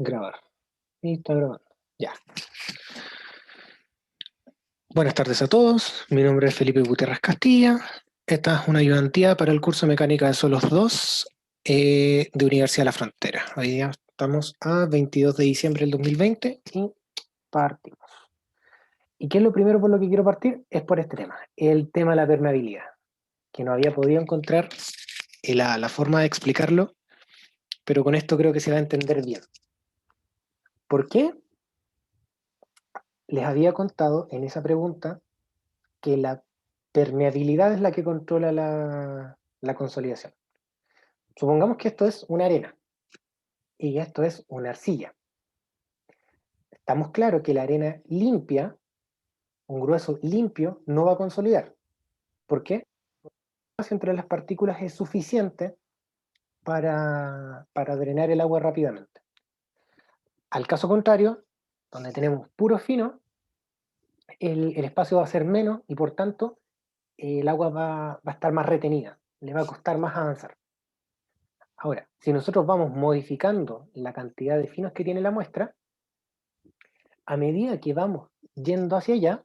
Grabar. Y está grabando. Ya. Buenas tardes a todos. Mi nombre es Felipe Gutiérrez Castilla. Esta es una ayudantía para el curso Mecánica de Suelos 2 de Universidad de la Frontera. Hoy día estamos a 22 de diciembre del 2020 y partimos. ¿Y qué es lo primero por lo que quiero partir? Es por este tema, el tema de la permeabilidad, que no había podido encontrar la forma de explicarlo, pero con esto creo que se va a entender bien. ¿Por qué? Les había contado en esa pregunta que la permeabilidad es la que controla la consolidación. Supongamos que esto es una arena y esto es una arcilla. Estamos claros que la arena limpia, un grueso limpio, no va a consolidar. ¿Por qué? Porque el espacio entre las partículas es suficiente para drenar el agua rápidamente. Al caso contrario, donde tenemos puro fino, el espacio va a ser menos y por tanto el agua va a estar más retenida, le va a costar más avanzar. Ahora, si nosotros vamos modificando la cantidad de finos que tiene la muestra, a medida que vamos yendo hacia allá,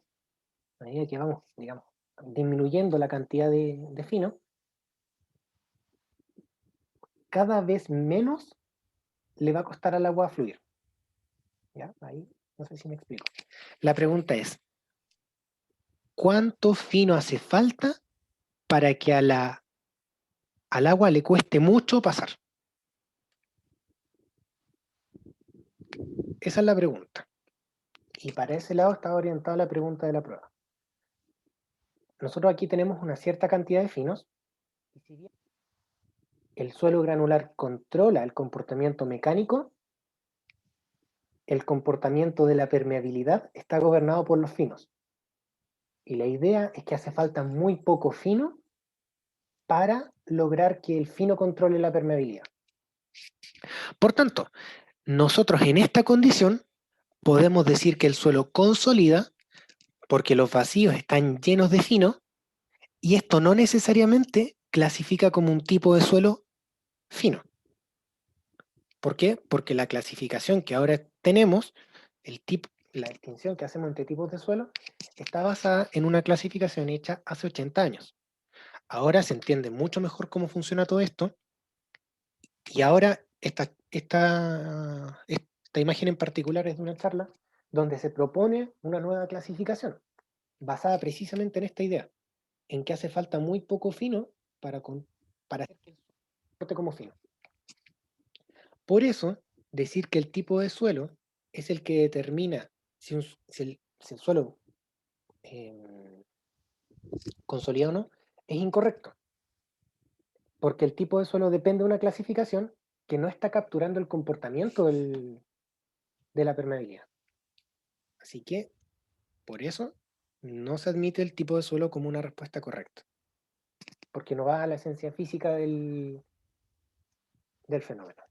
a medida que vamos, digamos, disminuyendo la cantidad de finos, cada vez menos le va a costar al agua fluir. ¿Ya? Ahí no sé si me explico. La pregunta es, ¿cuánto fino hace falta para que al agua le cueste mucho pasar? Esa es la pregunta. Y para ese lado está orientada la pregunta de la prueba. Nosotros aquí tenemos una cierta cantidad de finos, y si bien el suelo granular controla el comportamiento mecánico, el comportamiento de la permeabilidad está gobernado por los finos. Y la idea es que hace falta muy poco fino para lograr que el fino controle la permeabilidad. Por tanto, nosotros en esta condición podemos decir que el suelo consolida porque los vacíos están llenos de fino y esto no necesariamente clasifica como un tipo de suelo fino. ¿Por qué? Porque la clasificación que ahora tenemos, la distinción que hacemos entre tipos de suelo, está basada en una clasificación hecha hace 80 años. Ahora se entiende mucho mejor cómo funciona todo esto y ahora esta imagen en particular es de una charla donde se propone una nueva clasificación basada precisamente en esta idea, en que hace falta muy poco fino para hacer que el suelo se comporte como fino. Por eso, decir que el tipo de suelo es el que determina si el suelo eh, consolida o no, es incorrecto, porque el tipo de suelo depende de una clasificación que no está capturando el comportamiento de la permeabilidad. Así que, por eso, no se admite el tipo de suelo como una respuesta correcta, porque no va a la esencia física del fenómeno.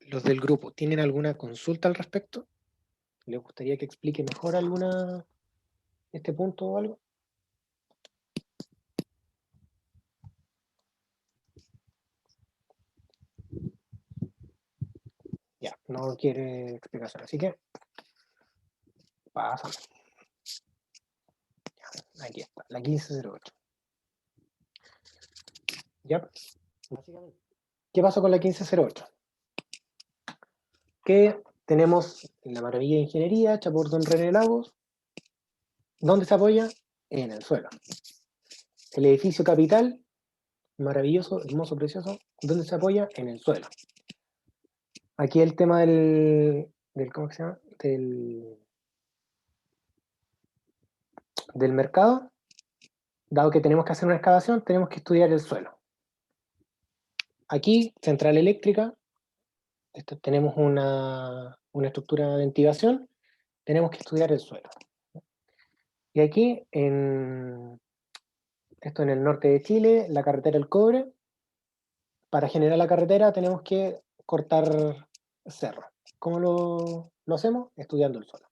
¿Los del grupo tienen alguna consulta al respecto? ¿Les gustaría que explique mejor este punto o algo? Ya, no quiere explicación, así que pasamos. Aquí está, la 1508. ¿Ya? Básicamente, ¿qué pasó con la 1508? Que tenemos la maravilla de ingeniería hecha por don René Lagos. ¿Dónde se apoya? En el suelo. El edificio capital, maravilloso, hermoso, precioso. ¿Dónde se apoya? En el suelo. Aquí el tema ¿cómo se llama? Del mercado. Dado que tenemos que hacer una excavación, tenemos que estudiar el suelo. Aquí, central eléctrica, tenemos una estructura de ventilación, tenemos que estudiar el suelo. Y aquí, esto en el norte de Chile, la carretera El Cobre, para generar la carretera tenemos que cortar cerro. ¿Cómo lo hacemos? Estudiando el suelo.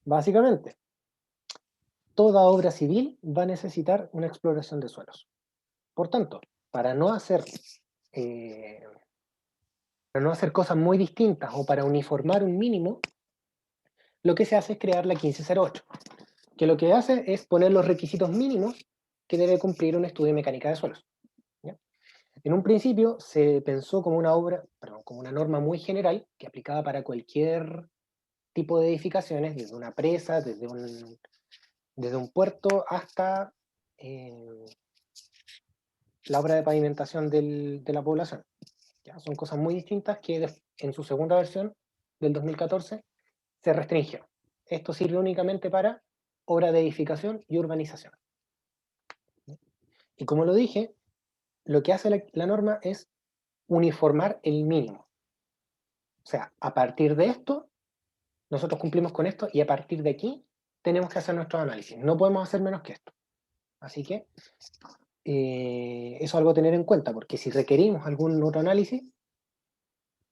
Básicamente, toda obra civil va a necesitar una exploración de suelos. Por tanto, para no hacer eh, Para no hacer cosas muy distintas o para uniformar un mínimo, lo que se hace es crear la 1508, que lo que hace es poner los requisitos mínimos que debe cumplir un estudio de mecánica de suelos. ¿Ya? En un principio se pensó como una como una norma muy general que aplicaba para cualquier tipo de edificaciones, desde una presa, desde un puerto hasta la obra de pavimentación de la población. ¿Ya? Son cosas muy distintas que en su segunda versión del 2014 se restringió. Esto sirve únicamente para obra de edificación y urbanización. Y como lo dije, lo que hace la norma es uniformar el mínimo. O sea, a partir de esto, nosotros cumplimos con esto y a partir de aquí tenemos que hacer nuestros análisis. No podemos hacer menos que esto. Así que eso es algo a tener en cuenta, porque si requerimos algún otro análisis,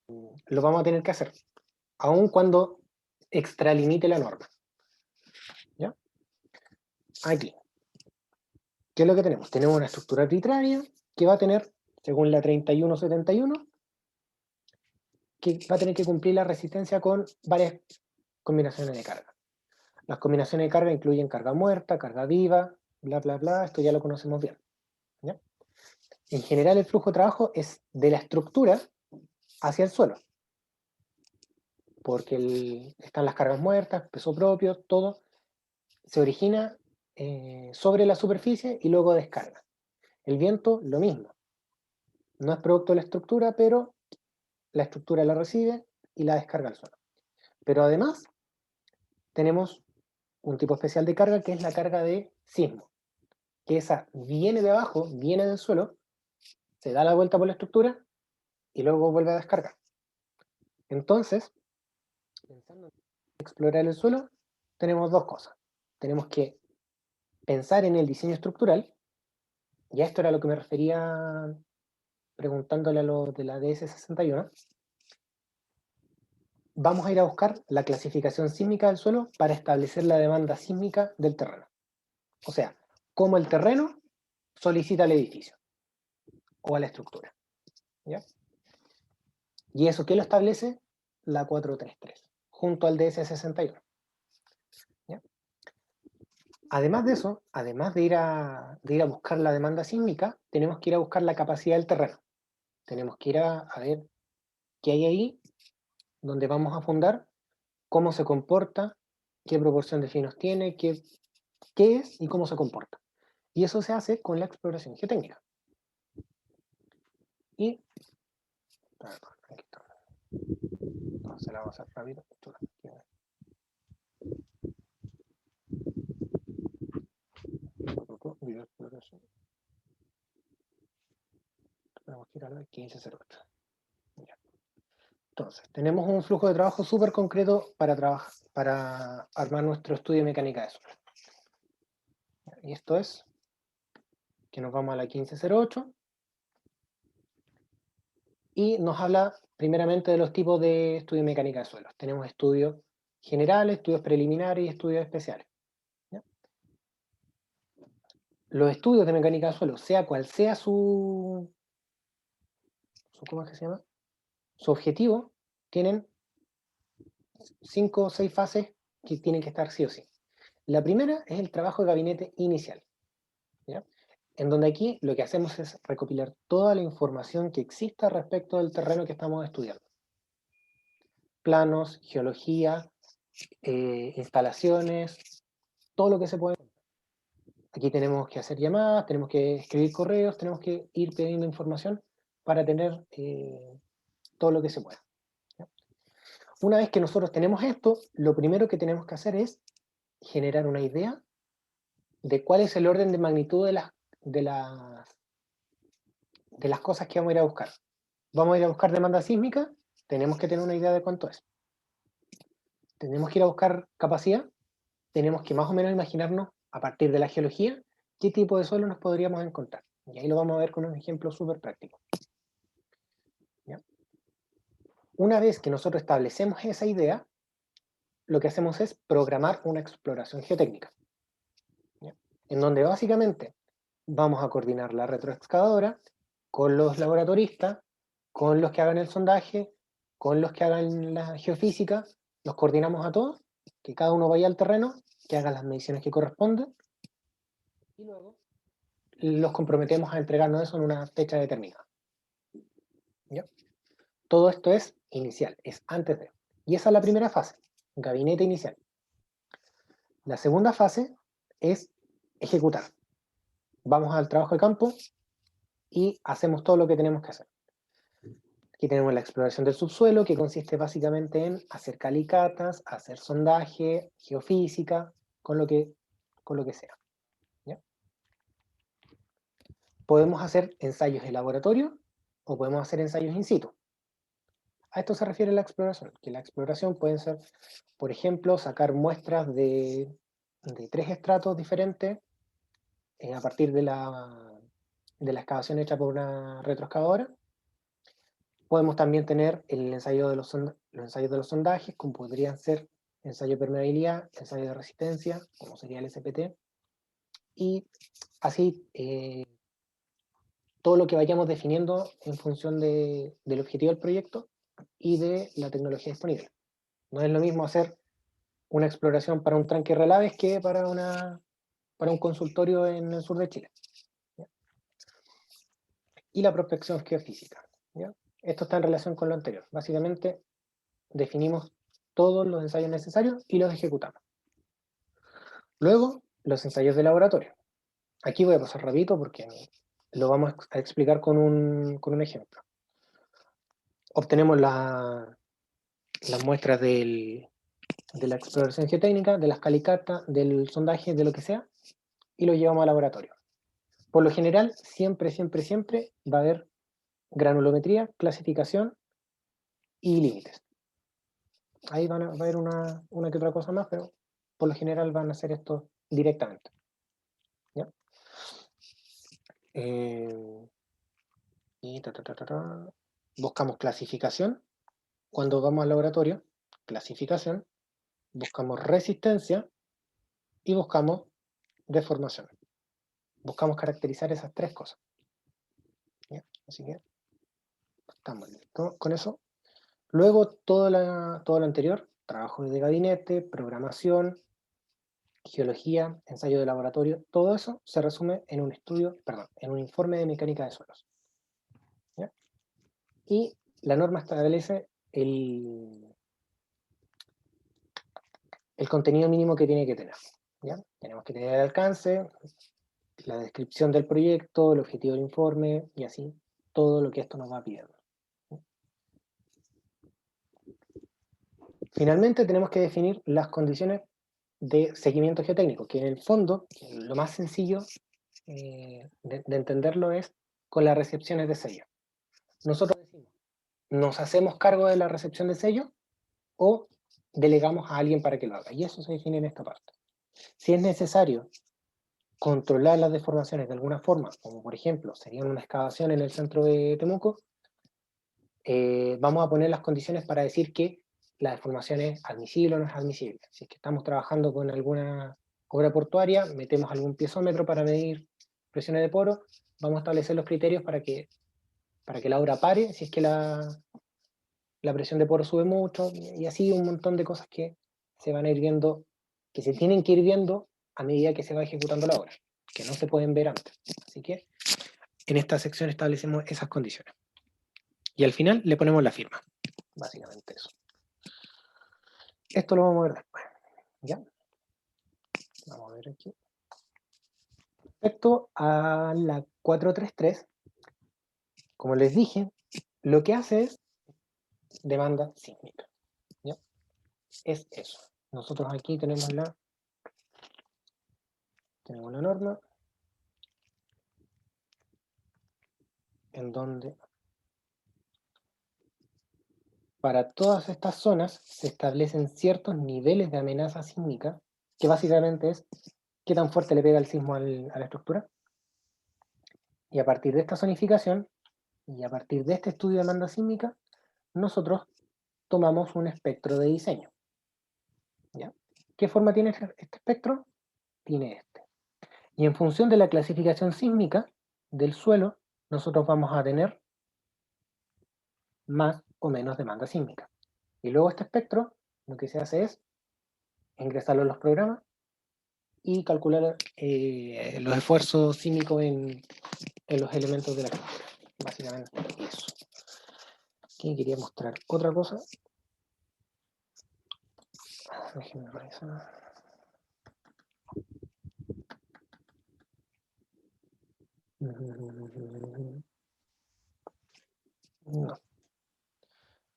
lo vamos a tener que hacer, aun cuando extralimite la norma. ¿Ya? Aquí. ¿Qué es lo que tenemos? Tenemos una estructura arbitraria que va a tener, según la 3171, que va a tener que cumplir la resistencia con varias combinaciones de carga. Las combinaciones de carga incluyen carga muerta, carga viva, bla, bla, bla, esto ya lo conocemos bien. ¿Ya? En general el flujo de trabajo es de la estructura hacia el suelo, porque están las cargas muertas, peso propio, todo se origina sobre la superficie y luego descarga. El viento, lo mismo. No es producto de la estructura, pero la estructura la recibe y la descarga al suelo. Pero además, tenemos un tipo especial de carga que es la carga de sismo, que esa viene de abajo, viene del suelo, se da la vuelta por la estructura y luego vuelve a descargar. Entonces, pensando en explorar el suelo, tenemos dos cosas. Tenemos que pensar en el diseño estructural, y a esto era lo que me refería preguntándole a los de la DS61. Vamos a ir a buscar la clasificación sísmica del suelo para establecer la demanda sísmica del terreno. O sea, cómo el terreno solicita al edificio o a la estructura. ¿Ya? ¿Y eso qué lo establece? La 433, junto al DS61. ¿Ya? Además de eso, además de ir a buscar la demanda sísmica, tenemos que ir a buscar la capacidad del terreno. Tenemos que ir a ver qué hay ahí, donde vamos a fundar, cómo se comporta, qué proporción de finos tiene, qué es y cómo se comporta. Y eso se hace con la exploración geotécnica. Y, perdón, aquí está. Entonces la vamos a hacer rápido. Video exploración. Tenemos que ir a la 1508. Entonces, tenemos un flujo de trabajo súper concreto para armar nuestro estudio de mecánica de suelo. Y esto es que nos vamos a la 1508 y nos habla primeramente de los tipos de estudio de mecánica de suelos. Tenemos estudios generales, estudios preliminares y estudios especiales. ¿Ya? Los estudios de mecánica de suelo, sea cual sea ¿cómo es que se llama? Su objetivo, tienen 5 o 6 fases que tienen que estar sí o sí. La primera es el trabajo de gabinete inicial, ¿ya? En donde aquí lo que hacemos es recopilar toda la información que exista respecto del terreno que estamos estudiando. Planos, geología, instalaciones, todo lo que se puede. Aquí tenemos que hacer llamadas, tenemos que escribir correos, tenemos que ir pidiendo información para tener todo lo que se pueda. ¿Ya? Una vez que nosotros tenemos esto, lo primero que tenemos que hacer es generar una idea de cuál es el orden de magnitud de las, de las cosas que vamos a ir a buscar. Vamos a ir a buscar demanda sísmica, tenemos que tener una idea de cuánto es. Tenemos que ir a buscar capacidad, tenemos que más o menos imaginarnos, a partir de la geología, qué tipo de suelo nos podríamos encontrar. Y ahí lo vamos a ver con un ejemplo súper práctico. ¿Ya? Una vez que nosotros establecemos esa idea, lo que hacemos es programar una exploración geotécnica, ¿ya? En donde básicamente vamos a coordinar la retroexcavadora con los laboratoristas, con los que hagan el sondaje, con los que hagan la geofísica, los coordinamos a todos, que cada uno vaya al terreno, que haga las mediciones que corresponden, y luego los comprometemos a entregarnos eso en una fecha determinada. ¿Ya? Todo esto es inicial, es antes de. Y esa es la primera fase, gabinete inicial. La segunda fase es ejecutar. Vamos al trabajo de campo y hacemos todo lo que tenemos que hacer. Aquí tenemos la exploración del subsuelo, que consiste básicamente en hacer calicatas, hacer sondaje, geofísica, con lo que sea. ¿Ya? Podemos hacer ensayos de laboratorio o podemos hacer ensayos in situ. A esto se refiere la exploración, que la exploración puede ser, por ejemplo, sacar muestras de 3 estratos diferentes a partir de la excavación hecha por una retroexcavadora. Podemos también tener el ensayo de los ensayos de los sondajes, como podrían ser ensayo de permeabilidad, ensayo de resistencia, como sería el SPT, y así todo lo que vayamos definiendo en función del objetivo del proyecto y de la tecnología disponible. No es lo mismo hacer una exploración para un tranque relaves que para un consultorio en el sur de Chile. ¿Ya? Y la prospección geofísica. ¿Ya? Esto está en relación con lo anterior. Básicamente, definimos todos los ensayos necesarios y los ejecutamos. Luego, los ensayos de laboratorio. Aquí voy a pasar rapidito porque lo vamos a explicar con un ejemplo. Obtenemos las muestras de la exploración geotécnica, de las calicatas, del sondaje, de lo que sea, y lo llevamos al laboratorio. Por lo general, siempre va a haber granulometría, clasificación y límites. Ahí va a haber una que otra cosa más, pero por lo general van a hacer esto directamente. ¿Ya? Y buscamos clasificación. Cuando vamos al laboratorio, clasificación, buscamos resistencia y buscamos deformación. Buscamos caracterizar esas 3 cosas. ¿Ya? Así que estamos listos con eso. Luego todo lo anterior, trabajo de gabinete, programación, geología, ensayo de laboratorio, todo eso se resume en un en un informe de mecánica de suelos. ¿Ya? Y la norma establece el contenido mínimo que tiene que tener. ¿Ya? Tenemos que tener el alcance, la descripción del proyecto, el objetivo del informe y así todo lo que esto nos va pidiendo. Finalmente tenemos que definir las condiciones de seguimiento geotécnico, que en el fondo, lo más sencillo de entenderlo es con las recepciones de sello. Nosotros decimos, ¿nos hacemos cargo de la recepción de sello o delegamos a alguien para que lo haga? Y eso se define en esta parte. Si es necesario controlar las deformaciones de alguna forma, como por ejemplo sería una excavación en el centro de Temuco, vamos a poner las condiciones para decir que la deformación es admisible o no es admisible. Si es que estamos trabajando con alguna obra portuaria, metemos algún piezómetro para medir presiones de poro, vamos a establecer los criterios para que la obra pare, si es que la presión de poro sube mucho, y así un montón de cosas que se van a ir viendo, que se tienen que ir viendo a medida que se va ejecutando la obra, que no se pueden ver antes. Así que en esta sección establecemos esas condiciones. Y al final le ponemos la firma. Básicamente eso. Esto lo vamos a ver después. ¿Ya? Vamos a ver aquí. Respecto a la 433, como les dije, lo que hace es demanda sísmica. ¿Ya? Es eso. Nosotros aquí tenemos la norma en donde para todas estas zonas se establecen ciertos niveles de amenaza sísmica, que básicamente es qué tan fuerte le pega el sismo a la estructura. Y a partir de esta zonificación, y a partir de este estudio de demanda sísmica, nosotros tomamos un espectro de diseño. ¿Ya? ¿Qué forma tiene este espectro? Tiene este. Y en función de la clasificación sísmica del suelo, nosotros vamos a tener más o menos demanda sísmica. Y luego este espectro, lo que se hace es ingresarlo en los programas y calcular los esfuerzos sísmicos en los elementos de la carretera. Básicamente eso. Aquí quería mostrar otra cosa. Déjenme revisar. No.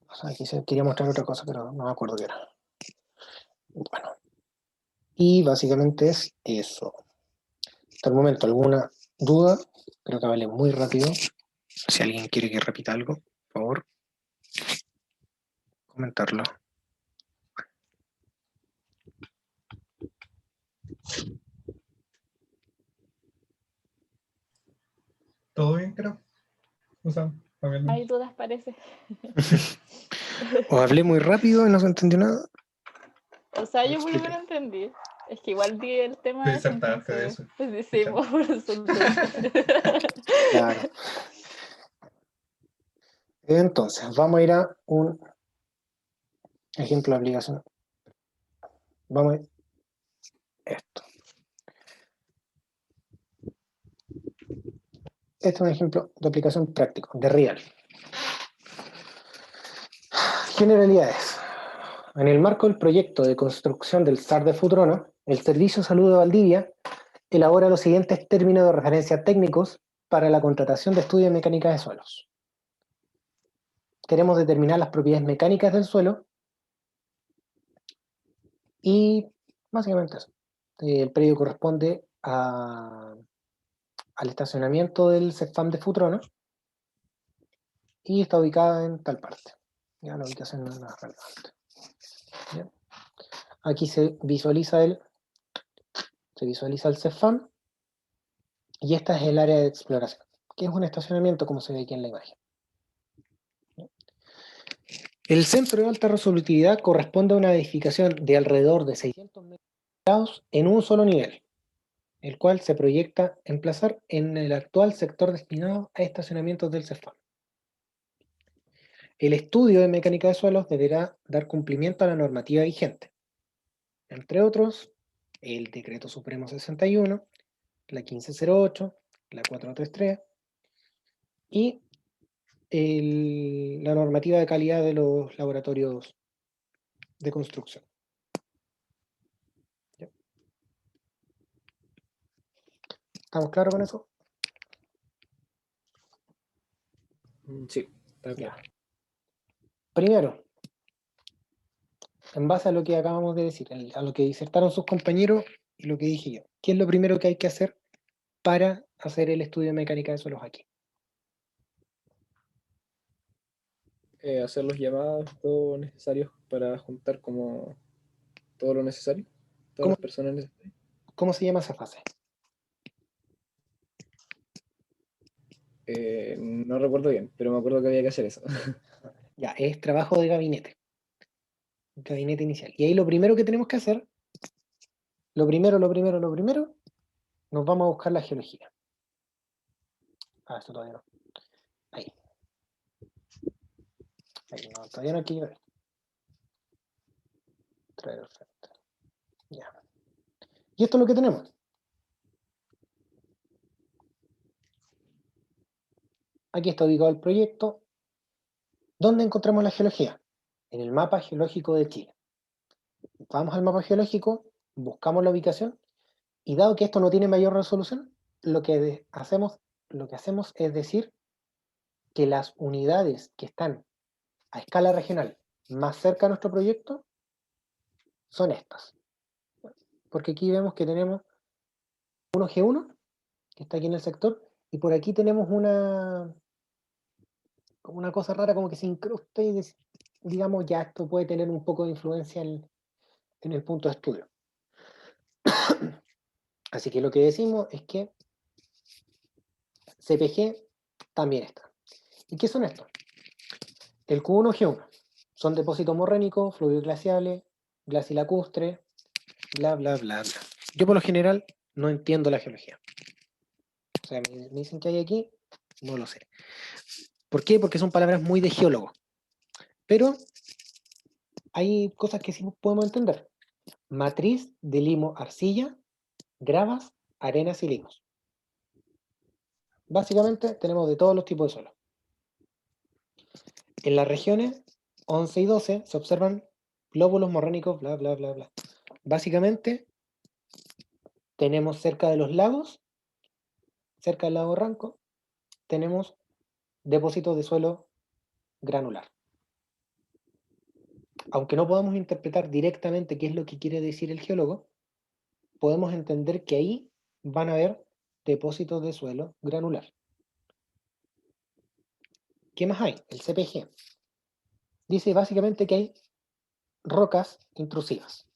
O sea, aquí quería mostrar otra cosa, pero no me acuerdo qué era. Bueno. Y básicamente es eso. Hasta el momento, ¿alguna duda? Creo que hablé muy rápido. Si alguien quiere que repita algo, por favor, comentarlo. ¿Todo bien, creo? O sea, Hay dudas, parece. O hablé muy rápido y no se entendió nada. O sea, yo por lo menos entendí. Es que igual di el tema de eso, disertarte de entonces. eso. Pues sí, por eso entonces. Claro. Entonces, vamos a ir a un ejemplo de aplicación. Vamos a ir esto. Este es un ejemplo de aplicación práctico, de real. Generalidades. En el marco del proyecto de construcción del SAR de Futrono, el Servicio de Salud de Valdivia elabora los siguientes términos de referencia técnicos para la contratación de estudios de mecánica de suelos. Queremos determinar las propiedades mecánicas del suelo y básicamente eso. El predio corresponde al estacionamiento del CEFAM de Futrono y está ubicada en tal parte. Ya la ubicación no es nada relevante. ¿Bien? Aquí se visualiza el CEFAM y esta es el área de exploración, que es un estacionamiento como se ve aquí en la imagen. El centro de alta resolutividad corresponde a una edificación de alrededor de 600 metros cuadrados en un solo nivel, el cual se proyecta emplazar en el actual sector destinado a estacionamientos del CEFAM. El estudio de mecánica de suelos deberá dar cumplimiento a la normativa vigente, entre otros, el Decreto Supremo 61, la 1508, la 433 y la normativa de calidad de los laboratorios de construcción. ¿Ya? ¿Estamos claros con eso? Sí, está claro. Ya. Primero, en base a lo que acabamos de decir, a lo que disertaron sus compañeros y lo que dije yo, ¿qué es lo primero que hay que hacer para hacer el estudio de mecánica de suelos aquí? Hacer los llamados, todo necesarios para juntar como todo lo necesario, todas ¿Cómo, las personas necesarias. cómo se llama esa fase? No recuerdo bien, pero me acuerdo que había que hacer eso. Ya, es trabajo de gabinete inicial. Y ahí lo primero que tenemos que hacer, lo primero, nos vamos a buscar la geología. Ah, esto todavía no. Ahí. Ahí, no, todavía no hay que llegar. Traer el frente. Ya. Y esto es lo que tenemos. Aquí está ubicado el proyecto. ¿Dónde encontramos la geología? En el mapa geológico de Chile. Vamos al mapa geológico, buscamos la ubicación, y dado que esto no tiene mayor resolución, lo que hacemos es decir que las unidades que están a escala regional más cerca de nuestro proyecto son estas. Porque aquí vemos que tenemos 1G1, que está aquí en el sector, y por aquí tenemos como una cosa rara, como que se incrusta y digamos ya esto puede tener un poco de influencia en el punto de estudio. Así que lo que decimos es que CPG también está. ¿Y qué son estos? El Q1G1 son depósitos morrénicos, fluidos glaciales, glasilacustre, bla, bla, bla, bla. Yo por lo general no entiendo la geología. O sea, me dicen que hay aquí, no lo sé. ¿Por qué? Porque son palabras muy de geólogo. Pero hay cosas que sí podemos entender. Matriz de limo arcilla, gravas, arenas y limos. Básicamente tenemos de todos los tipos de suelo. En las regiones 11 y 12 se observan glóbulos morrénicos, bla, bla, bla, bla. Básicamente tenemos cerca de los lagos, cerca del lago Ranco, tenemos depósitos de suelo granular. Aunque no podamos interpretar directamente qué es lo que quiere decir el geólogo, podemos entender que ahí van a haber depósitos de suelo granular. ¿Qué más hay? El CPG. Dice básicamente que hay rocas intrusivas.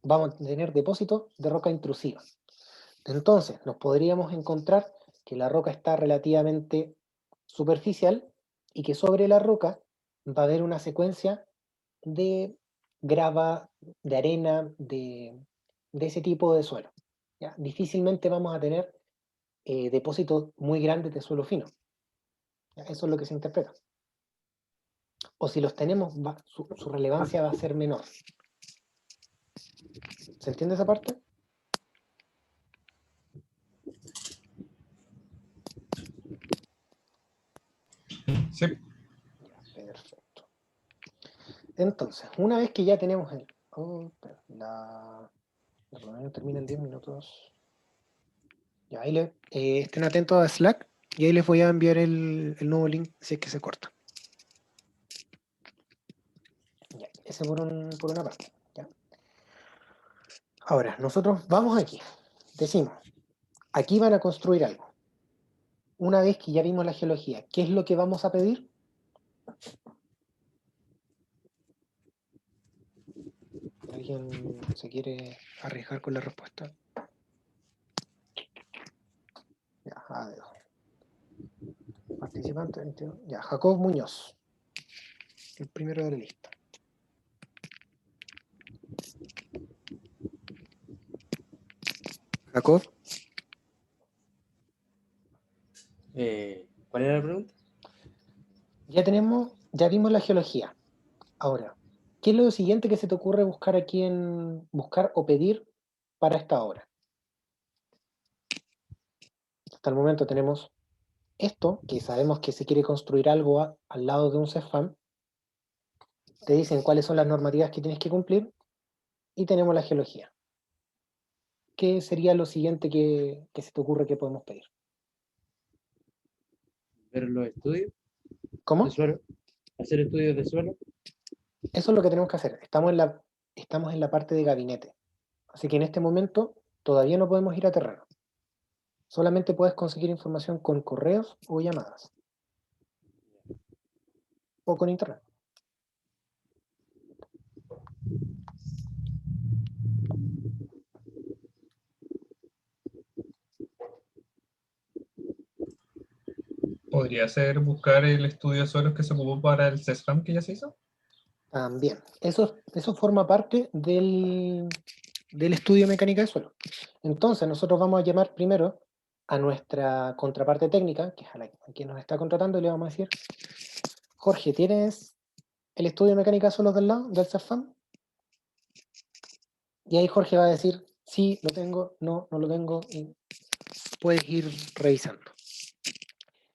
Vamos a tener depósitos de roca intrusiva. Entonces, nos podríamos encontrar que la roca está relativamente superficial y que sobre la roca va a haber una secuencia de grava, de arena, de ese tipo de suelo. ¿Ya? Difícilmente vamos a tener depósitos muy grandes de suelo fino. ¿Ya? Eso es lo que se interpreta. O si los tenemos, su relevancia va a ser menor. ¿Se entiende esa parte? Sí. Ya, perfecto. Entonces, una vez que ya tenemos el... la reunión termina en 10 minutos. Ya, ahí estén atentos a Slack y ahí les voy a enviar el nuevo link si es que se corta. Ya, ese por una parte. ¿Ya? Ahora, nosotros vamos aquí. Decimos, aquí van a construir algo. Una vez que ya vimos la geología, ¿qué es lo que vamos a pedir? ¿Alguien se quiere arriesgar con la respuesta? Ya, a ver. Participante 21. Ya, Jacob Muñoz. El primero de la lista. Jacob. ¿Cuál era la pregunta? Ya vimos la geología. Ahora, ¿qué es lo siguiente que se te ocurre buscar aquí buscar o pedir para esta obra? Hasta el momento tenemos esto, que sabemos que se quiere construir algo al lado de un CEFAM. Te dicen cuáles son las normativas que tienes que cumplir y tenemos la geología. ¿Qué sería lo siguiente que se te ocurre que podemos pedir? Ver los estudios ¿Cómo? de suelo, hacer estudios de suelo. Eso es lo que tenemos que hacer. Estamos en la parte de gabinete. Así que en este momento todavía no podemos ir a terreno. Solamente puedes conseguir información con correos o llamadas. O con internet. Podría ser buscar el estudio de suelos que se ocupó para el CESFAM que ya se hizo. También. Eso forma parte del estudio de mecánica de suelo. Entonces, nosotros vamos a llamar primero a nuestra contraparte técnica, que es a quien nos está contratando, y le vamos a decir, Jorge, ¿tienes el estudio de mecánica de suelos del lado, del CEFAM? Y ahí Jorge va a decir, sí, lo tengo, no, no lo tengo, y puedes ir revisando.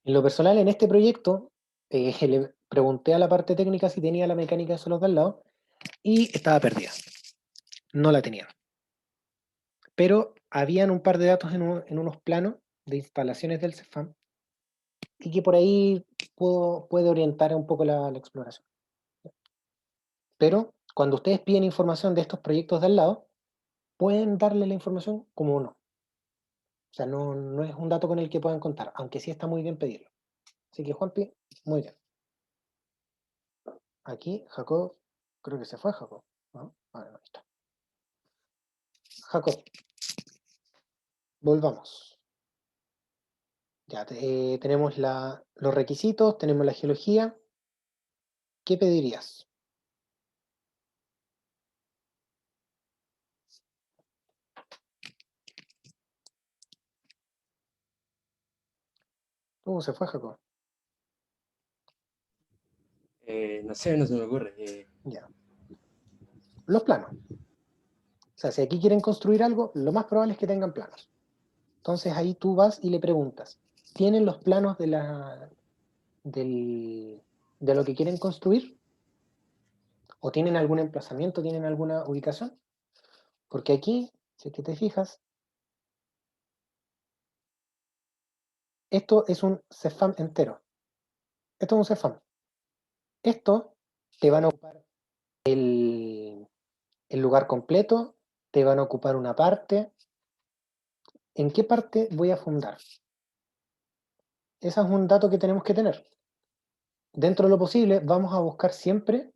En lo personal, en este proyecto, le pregunté a la parte técnica si tenía la mecánica de suelos del lado, y estaba perdida. No la tenía. Pero habían un par de datos en unos planos de instalaciones del CEFAM y que por ahí puede orientar un poco la exploración. Pero cuando ustedes piden información de estos proyectos de al lado, pueden darle la información como uno. O sea, no es un dato con el que puedan contar, aunque sí está muy bien pedirlo. Así que Juanpi, muy bien. Aquí Jacob, creo que se fue Jacob, ¿no? Ah, no, ahí está. Jacob, volvamos. Ya tenemos los requisitos, tenemos la geología. ¿Qué pedirías? Se fue Jacob. No sé, no se me ocurre. Ya. Los planos. O sea, si aquí quieren construir algo, lo más probable es que tengan planos. Entonces ahí tú vas y le preguntas, ¿tienen los planos de lo que quieren construir? ¿O tienen algún emplazamiento, tienen alguna ubicación? Porque aquí, si es que te fijas, esto es un CEFAM entero. Esto es un CEFAM. Esto te van a ocupar el lugar completo, te van a ocupar una parte. ¿En qué parte voy a fundar? Ese es un dato que tenemos que tener. Dentro de lo posible, vamos a buscar siempre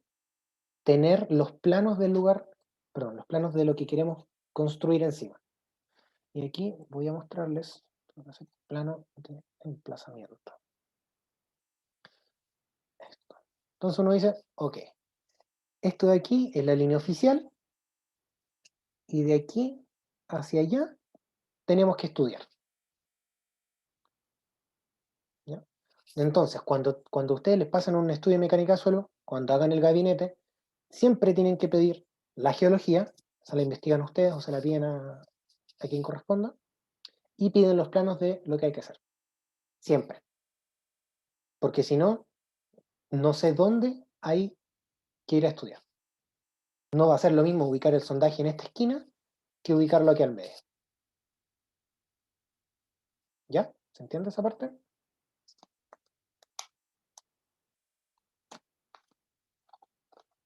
tener los planos del lugar, perdón, los planos de lo que queremos construir encima. Y aquí voy a mostrarles el plano de emplazamiento. Esto. Entonces uno dice, ok, esto de aquí es la línea oficial y de aquí hacia allá tenemos que estudiar. ¿Ya? Entonces, cuando ustedes les pasan un estudio de mecánica de suelo, cuando hagan el gabinete, siempre tienen que pedir la geología, se la investigan ustedes o se la piden a quien corresponda, y piden los planos de lo que hay que hacer. Siempre. Porque si no, no sé dónde hay que ir a estudiar. No va a ser lo mismo ubicar el sondaje en esta esquina que ubicarlo aquí al medio. ¿Ya? ¿Se entiende esa parte?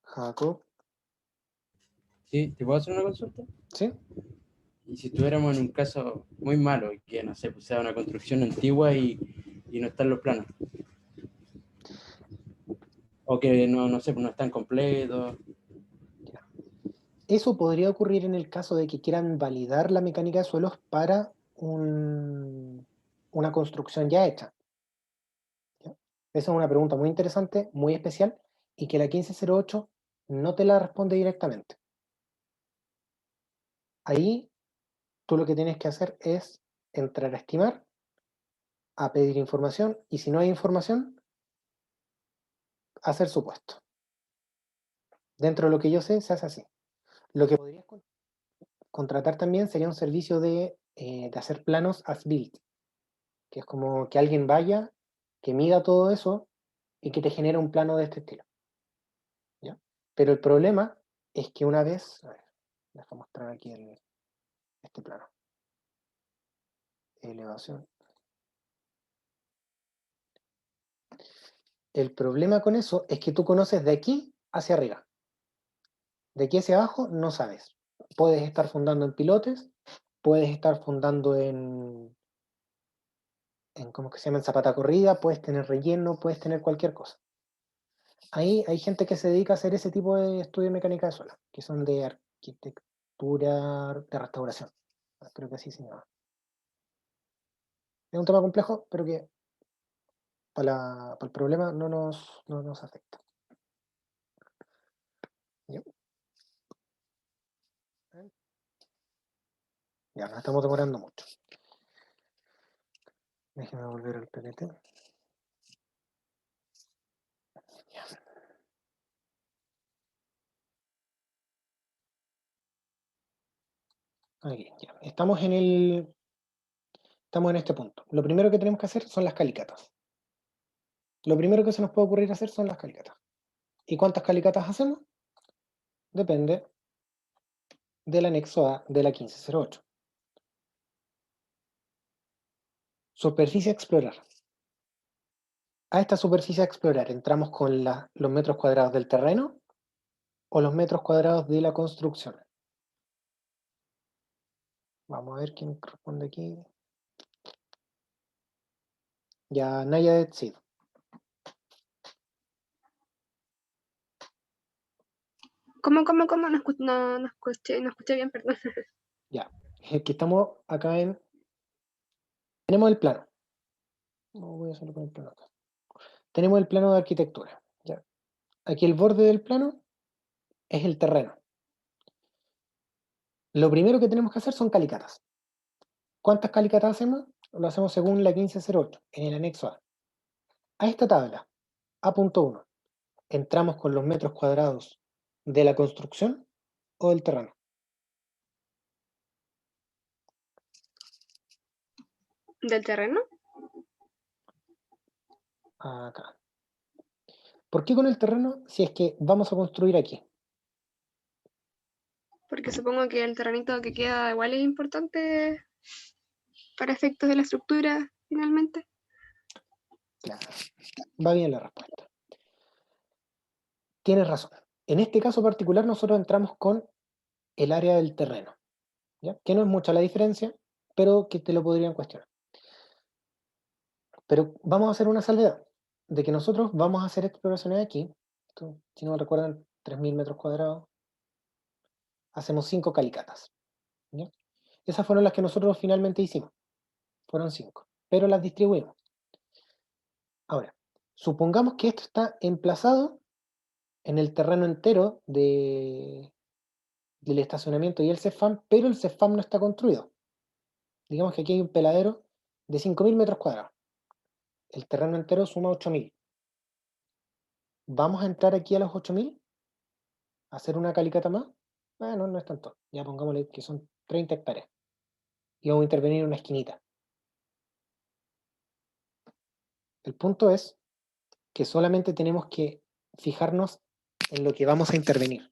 Jacob, ¿Sí? ¿Te puedo hacer una consulta? ¿sí? Y si estuviéramos en un caso muy malo, que no sé, pues sea una construcción antigua y no están los planos. O que no sé, pues no están completos. Eso podría ocurrir en el caso de que quieran validar la mecánica de suelos para una construcción ya hecha. ¿Ya? Esa es una pregunta muy interesante, muy especial, y que la 1508 no te la responde directamente. Ahí tú lo que tienes que hacer es entrar a estimar, a pedir información, y si no hay información, hacer supuesto. Dentro de lo que yo sé, se hace así. Lo que podrías contratar también sería un servicio de hacer planos as built, que es como que alguien vaya, que mida todo eso y que te genere un plano de este estilo. ¿Ya? Pero el problema es que una vez, a ver, déjame mostrar aquí este plano. Elevación. El problema con eso es que tú conoces de aquí hacia arriba. De aquí hacia abajo no sabes. Puedes estar fundando en pilotes, puedes estar fundando ¿cómo que se llama? En zapata corrida, puedes tener relleno, puedes tener cualquier cosa. Ahí hay gente que se dedica a hacer ese tipo de estudio de mecánica de suelo, que son de arquitectura de restauración. Creo que así se llama. Es un tema complejo, pero que para el problema no nos afecta. ¿Ya? Ya, nos estamos demorando mucho. Déjeme volver al PPT. Ya. Aquí, ya. Estamos en este punto. Lo primero que tenemos que hacer son las calicatas. Lo primero que se nos puede ocurrir hacer son las calicatas. ¿Y cuántas calicatas hacemos? Depende del anexo A de la 1508. Superficie a explorar. A esta superficie a explorar entramos con los metros cuadrados del terreno o los metros cuadrados de la construcción. Vamos a ver quién responde aquí. Ya, Naya de Tzid. ¿Cómo? No escuché bien, perdón. Ya, es que estamos acá tenemos el plano. No voy a hacerlo con el plano acá. Tenemos el plano de arquitectura. ¿Ya? Aquí el borde del plano es el terreno. Lo primero que tenemos que hacer son calicatas. ¿Cuántas calicatas hacemos? Lo hacemos según la 1508, en el anexo A. A esta tabla, A.1, ¿Entramos con los metros cuadrados de la construcción o del terreno? ¿Del terreno? Acá. ¿Por qué con el terreno si es que vamos a construir aquí? Porque supongo que el terrenito que queda igual es importante para efectos de la estructura, finalmente. Claro, va bien la respuesta. Tienes razón. En este caso particular nosotros entramos con el área del terreno, ¿ya? Que no es mucha la diferencia, pero que te lo podrían cuestionar. Pero vamos a hacer una salvedad, de que nosotros vamos a hacer exploraciones aquí, esto, si no me recuerdan, 3.000 metros cuadrados, hacemos 5 calicatas, ¿ya? Esas fueron las que nosotros finalmente hicimos, fueron 5, pero las distribuimos. Ahora, supongamos que esto está emplazado en el terreno entero del estacionamiento y el CEFAM, pero el CEFAM no está construido. Digamos que aquí hay un peladero de 5.000 metros cuadrados. El terreno entero suma 8.000. ¿Vamos a entrar aquí a los 8.000? ¿A hacer una calicata más? Bueno, no es tanto. Ya pongámosle que son 30 hectáreas. Y vamos a intervenir en una esquinita. El punto es que solamente tenemos que fijarnos en lo que vamos a intervenir.